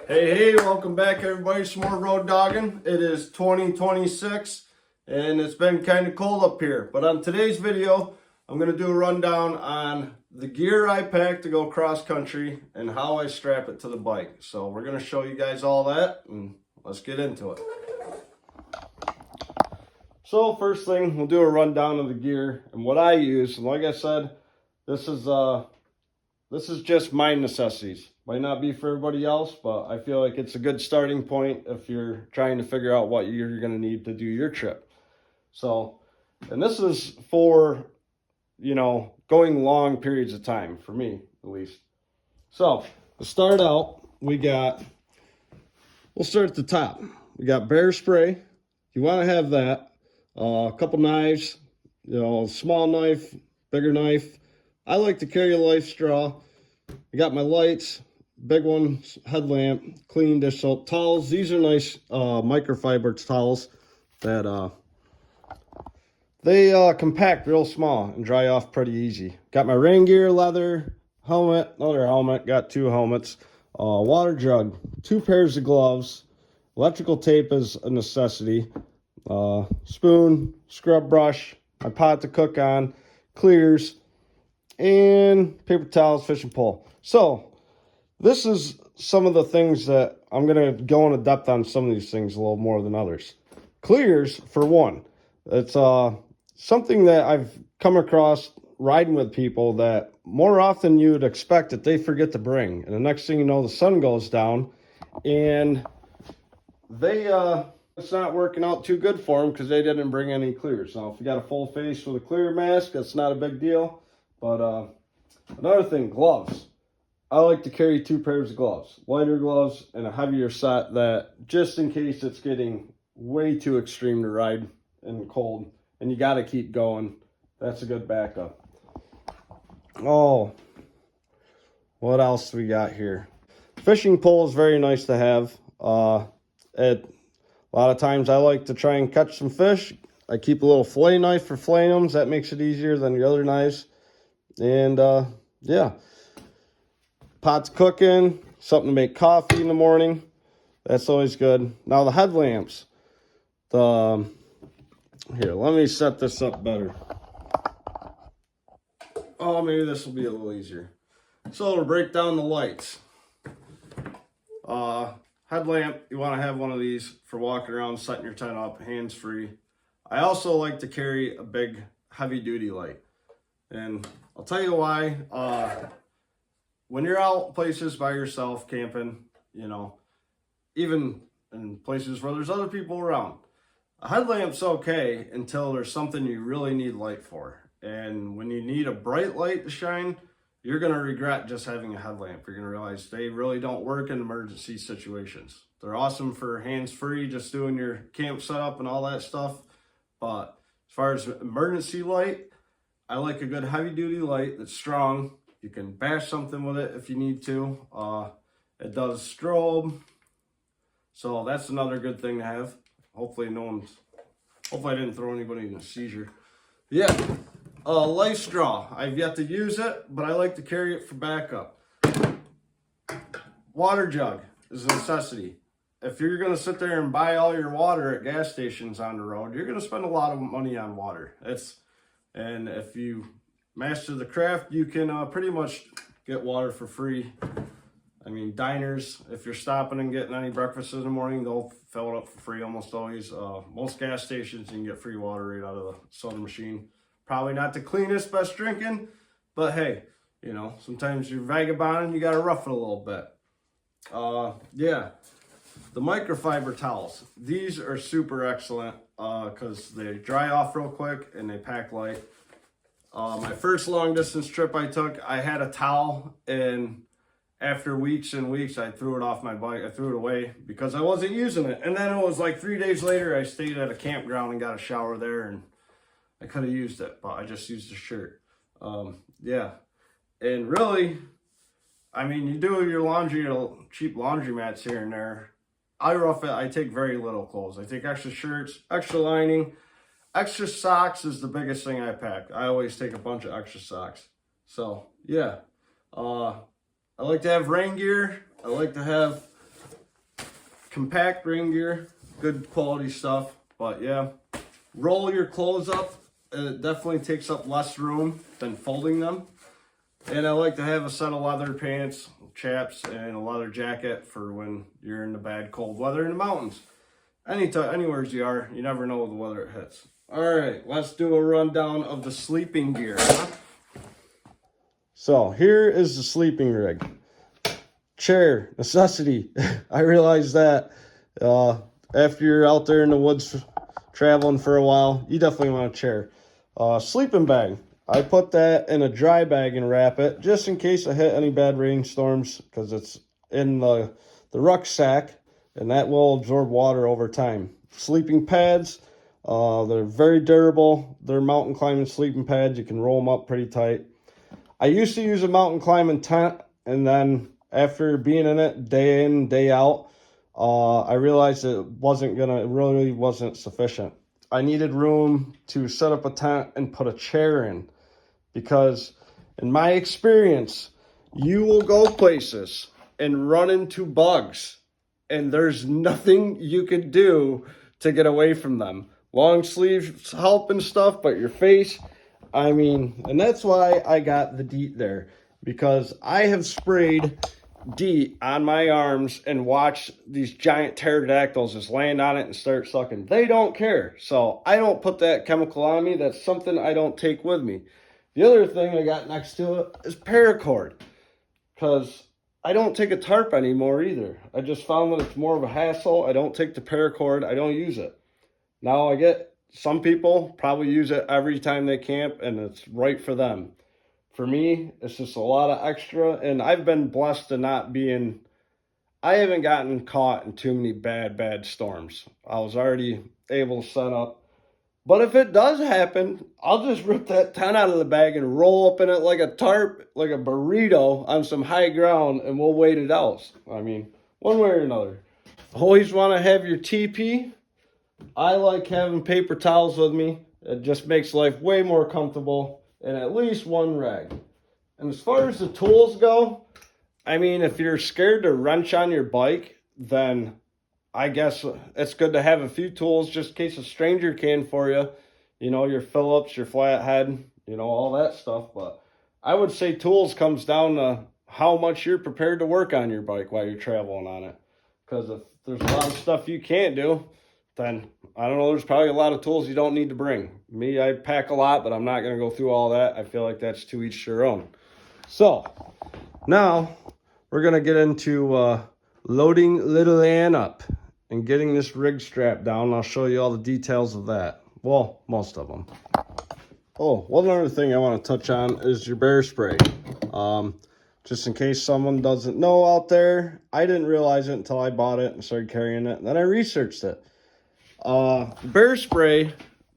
Hey, welcome back everybody, some more road dogging. It is 2026 and it's been kind of cold up here. But on today's video, I'm going to do a rundown on the gear I pack to go cross country and how I strap it to the bike. So we're going to show you guys all that and let's get into it. So first thing, we'll do a rundown of the gear and what I use. And like I said, this is just my necessities. Might not be for everybody else, but I feel like it's a good starting point if you're trying to figure out what you're going to need to do your trip. So, and this is for, going long periods of time, for me at least. So, to start out, we'll start at the top. We got bear spray. You want to have that. A couple knives, small knife, bigger knife. I like to carry a life straw. I got my lights, big one, headlamp, clean dish soap, towels. These are nice microfiber towels that they compact real small and dry off pretty easy. Got my rain gear, leather, helmet, another helmet, got two helmets, water jug, 2 pairs of gloves, electrical tape is a necessity, spoon, scrub brush, my pot to cook on, clears, and paper towels, fishing pole. So this is some of the things that I'm going to go into depth on some of these things a little more than others. Clears, for one. It's something that I've come across riding with people that more often you would expect that they forget to bring. And the next thing you know, the sun goes down and it's not working out too good for them because they didn't bring any clears. Now, if you got a full face with a clear mask, that's not a big deal. But another thing, gloves. I like to carry 2 pairs of gloves, lighter gloves and a heavier set that just in case it's getting way too extreme to ride in the cold and you got to keep going. That's a good backup. Oh, what else do we got here? Fishing pole is very nice to have. A lot of times I like to try and catch some fish. I keep a little fillet knife for filleting them. That makes it easier than the other knives. And yeah, pot's cooking, something to make coffee in the morning. That's always good. Now the headlamps. Here, let me set this up better. Oh, maybe this will be a little easier. So to break down the lights. Headlamp, you want to have one of these for walking around, setting your tent up, hands free. I also like to carry a big heavy duty light. And I'll tell you why. When you're out places by yourself camping, even in places where there's other people around, a headlamp's okay until there's something you really need light for. And when you need a bright light to shine, you're going to regret just having a headlamp. You're going to realize they really don't work in emergency situations. They're awesome for hands-free, just doing your camp setup and all that stuff. But as far as emergency light, I like a good heavy-duty light that's strong. You can bash something with it if you need to. It does strobe. So that's another good thing to have. Hopefully I didn't throw anybody in a seizure. Yeah, life straw. I've yet to use it, but I like to carry it for backup. Water jug is a necessity. If you're going to sit there and buy all your water at gas stations on the road, you're going to spend a lot of money on water. And if you master the craft, you can pretty much get water for free. I mean, diners, if you're stopping and getting any breakfast in the morning, they'll fill it up for free almost always. Most gas stations, you can get free water right out of the soda machine. Probably not the cleanest, best drinking, but hey, sometimes you're vagabonding, you got to rough it a little bit. Yeah, the microfiber towels. These are super excellent because they dry off real quick and they pack light. My first long distance trip I took, I had a towel and after weeks and weeks, I threw it off my bike. I threw it away because I wasn't using it. And then it was like 3 days later, I stayed at a campground and got a shower there and I could have used it, but I just used a shirt. Yeah. And really, I mean, you do your laundry, cheap laundry mats here and there. I rough it. I take very little clothes. I take extra shirts, extra lining, extra socks is the biggest thing I pack. I always take a bunch of extra socks. So, yeah. I like to have rain gear. I like to have compact rain gear, good quality stuff. But yeah, roll your clothes up. It definitely takes up less room than folding them. And I like to have a set of leather pants, chaps, and a leather jacket for when you're in the bad cold weather in the mountains. Anywhere you are, you never know the weather it hits. All right, let's do a rundown of the sleeping gear. So here is the sleeping rig. Chair, necessity. I realize that after you're out there in the woods traveling for a while, you definitely want a chair. Sleeping bag. I put that in a dry bag and wrap it just in case I hit any bad rainstorms, because it's in the rucksack and that will absorb water over time. Sleeping pads, they're very durable. They're mountain climbing sleeping pads. You can roll them up pretty tight. I used to use a mountain climbing tent, and then after being in it day in, day out, I realized it really wasn't sufficient. I needed room to set up a tent and put a chair in, because in my experience, you will go places and run into bugs, and there's nothing you can do to get away from them. Long sleeves help and stuff, but your face, I mean, and that's why I got the DEET there, because I have sprayed DEET on my arms and watched these giant pterodactyls just land on it and start sucking. They don't care. So I don't put that chemical on me. That's something I don't take with me. The other thing I got next to it is paracord, because I don't take a tarp anymore either. I just found that it's more of a hassle. I don't take the paracord. I don't use it. Now I get some people probably use it every time they camp, and it's right for them. For me, it's just a lot of extra, and I've been blessed to I haven't gotten caught in too many bad storms. I was already able to set up. But if it does happen, I'll just rip that tent out of the bag and roll up in it like a tarp, like a burrito on some high ground, and we'll wait it out. I mean, one way or another. Always want to have your TP. I like having paper towels with me. It just makes life way more comfortable, and at least one rag. And as far as the tools go, I mean, if you're scared to wrench on your bike, then I guess it's good to have a few tools just in case a stranger can for you. You know, your Phillips, your flathead, you know, all that stuff. But I would say tools comes down to how much you're prepared to work on your bike while you're traveling on it. Because if there's a lot of stuff you can't do, then I don't know, there's probably a lot of tools you don't need to bring. Me, I pack a lot, but I'm not going to go through all that. I feel like that's to each their own. So now we're going to get into loading little Ann up and getting this rig strap down. I'll show you all the details of that. Well, most of them. Oh, one other thing I want to touch on is your bear spray. Just in case someone doesn't know out there, I didn't realize it until I bought it and started carrying it. And then I researched it. Bear spray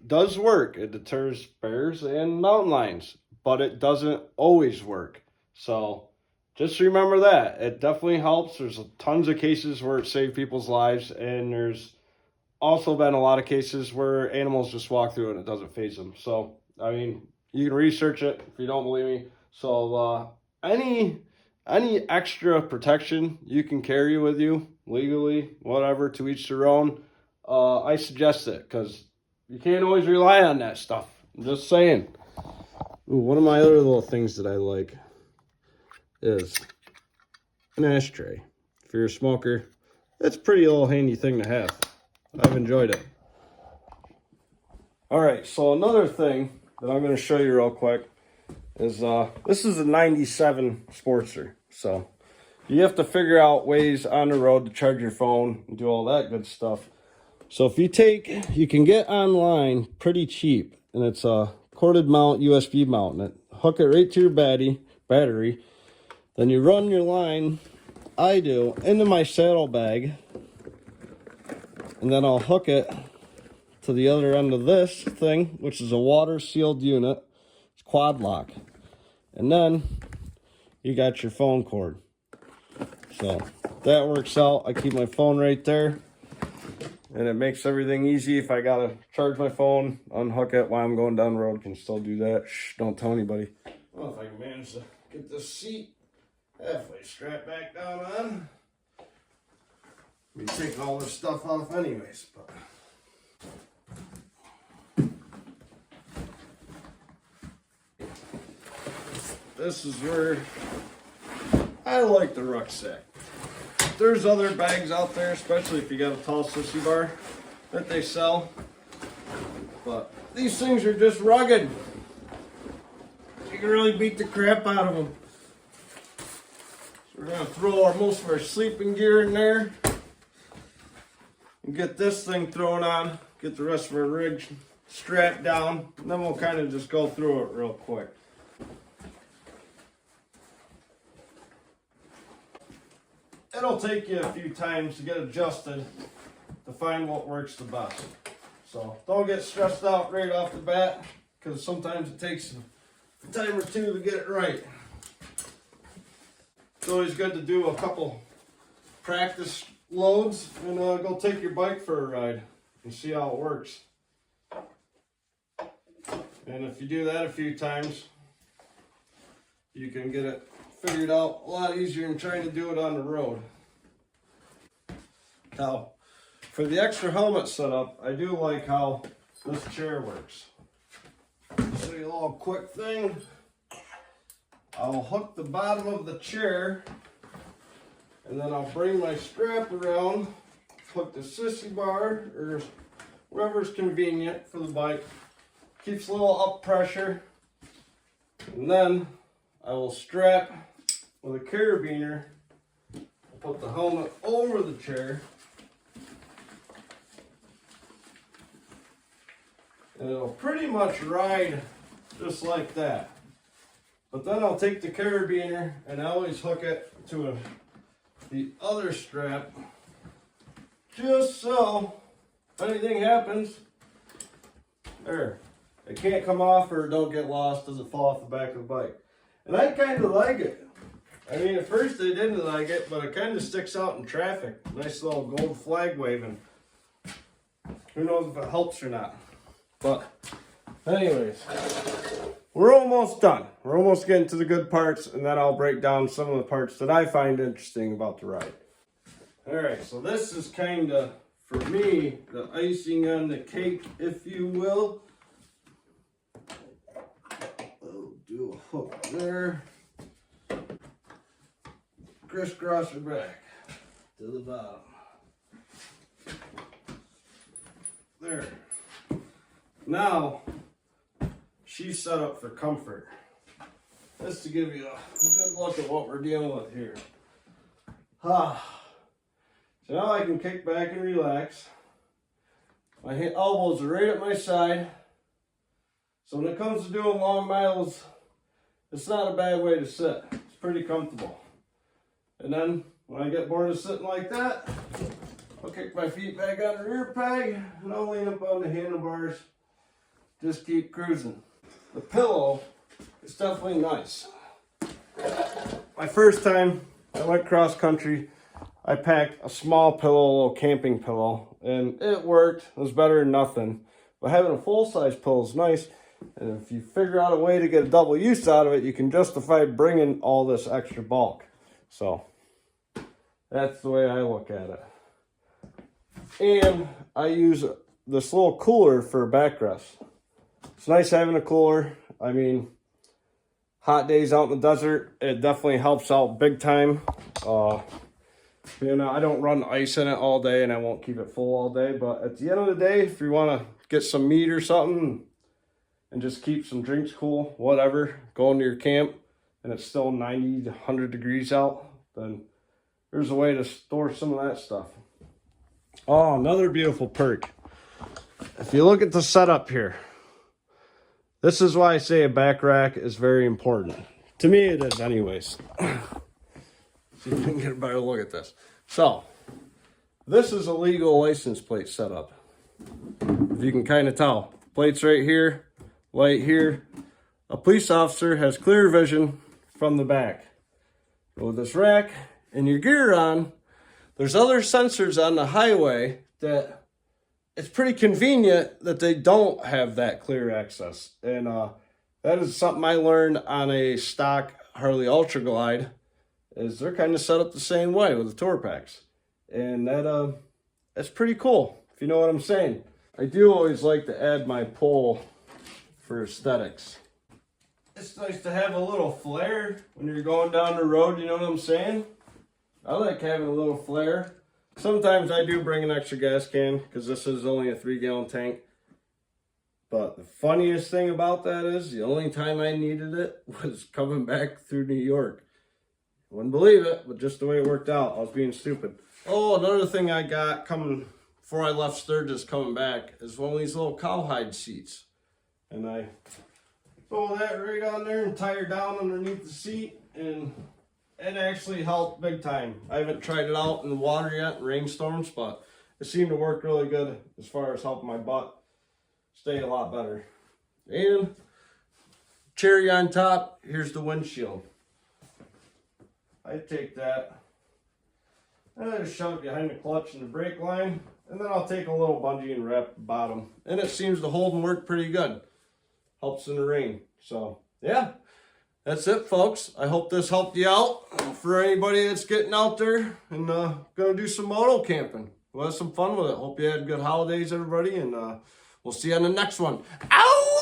does work. It deters bears and mountain lions, but it doesn't always work. So just remember that. It definitely helps. There's tons of cases where it saved people's lives, and there's also been a lot of cases where animals just walk through it and it doesn't faze them. So, I mean, you can research it if you don't believe me. So, any extra protection you can carry with you legally, whatever, to each their own, I suggest it, because you can't always rely on that stuff. I'm just saying. Ooh, one of my other little things that I like is an ashtray. If you're a smoker, it's a pretty little handy thing to have. I've enjoyed it. All right, so another thing that I'm going to show you real quick is this is a 97 Sportster. So you have to figure out ways on the road to charge your phone and do all that good stuff. So if you can get online pretty cheap, and it's a corded mount, USB mount, and hook it right to your battery. Then you run your line, I do, into my saddlebag, and then I'll hook it to the other end of this thing, which is a water sealed unit. It's quad lock. And then you got your phone cord. So that works out. I keep my phone right there, and it makes everything easy. If I gotta charge my phone, unhook it while I'm going down the road, can still do that. Shh, don't tell anybody. Well, if I can manage to get this seat halfway strapped back down on. We take all this stuff off anyways, but this is where I like the rucksack. There's other bags out there, especially if you got a tall sissy bar that they sell, but these things are just rugged. You can really beat the crap out of them. So we're gonna throw most of our sleeping gear in there and get this thing thrown on, get the rest of our rig strapped down, and then we'll kind of just go through it real quick. It'll take you a few times to get adjusted to find what works the best. So don't get stressed out right off the bat, because sometimes it takes a time or two to get it right. It's always good to do a couple practice loads and go take your bike for a ride and see how it works. And if you do that a few times, you can get it figured out a lot easier than trying to do it on the road. Now, for the extra helmet setup, I do like how this chair works. Show you a little quick thing. I'll hook the bottom of the chair, and then I'll bring my strap around, hook the sissy bar, or whatever's convenient for the bike. Keeps a little up pressure. And then I will strap with a carabiner, put the helmet over the chair, and it'll pretty much ride just like that. But then I'll take the carabiner and I always hook it to the other strap, just so if anything happens, there, it can't come off or don't get lost, doesn't fall off the back of the bike. And I kind of like it. I mean, at first I didn't like it, but it kind of sticks out in traffic. Nice little gold flag waving. Who knows if it helps or not. But anyways, we're almost done. We're almost getting to the good parts, and then I'll break down some of the parts that I find interesting about the ride. Alright, so this is kind of, for me, the icing on the cake, if you will. I'll do a hook there. Crisscross her back to the bottom. There. Now, she's set up for comfort. Just to give you a good look at what we're dealing with here. So now I can kick back and relax. My elbows are right at my side. So when it comes to doing long miles, it's not a bad way to sit. It's pretty comfortable. And then when I get bored of sitting like that, I'll kick my feet back on the rear peg and I'll lean up on the handlebars. Just keep cruising. The pillow is definitely nice. My first time I went cross country, I packed a small pillow, a little camping pillow, and it worked. It was better than nothing. But having a full-size pillow is nice, and if you figure out a way to get a double use out of it, you can justify bringing all this extra bulk. So that's the way I look at it. And I use this little cooler for a backrest. It's nice having a cooler. I mean, hot days out in the desert, it definitely helps out big time. You know, I don't run ice in it all day and I won't keep it full all day, but at the end of the day, if you want to get some meat or something and just keep some drinks cool, whatever, go into your camp and it's still 90 to 100 degrees out, then there's a way to store some of that stuff. Oh, another beautiful perk. If you look at the setup here, this is why I say a back rack is very important. To me, it is anyways. See if we can get a better look at this. So, this is a legal license plate setup. If you can kind of tell. Plates right here, light here. A police officer has clear vision from the back. With this rack and your gear on, there's other sensors on the highway that it's pretty convenient that they don't have that clear access. And that is something I learned on a stock Harley Ultra Glide, is they're kind of set up the same way with the tour packs. And that's pretty cool, if you know what I'm saying. I do always like to add my pole for aesthetics. It's nice to have a little flare when you're going down the road, you know what I'm saying? I like having a little flare. Sometimes I do bring an extra gas can because this is only a 3-gallon tank. But the funniest thing about that is the only time I needed it was coming back through New York. Wouldn't believe it, but just the way it worked out, I was being stupid. Oh, another thing I got coming before I left Sturgis coming back is one of these little cowhide seats. And I throw that right on there and tie her down underneath the seat, and it actually helped big time. I haven't tried it out in the water yet, in rainstorms, but it seemed to work really good as far as helping my butt stay a lot better. And cherry on top, here's the windshield. I take that and I just shove it behind the clutch and the brake line, and then I'll take a little bungee and wrap the bottom. And it seems to hold and work pretty good. Helps in the rain. So, yeah. That's it, folks. I hope this helped you out. For anybody that's getting out there and going to do some moto camping. We'll have some fun with it. Hope you had good holidays, everybody. And we'll see you on the next one. Ow!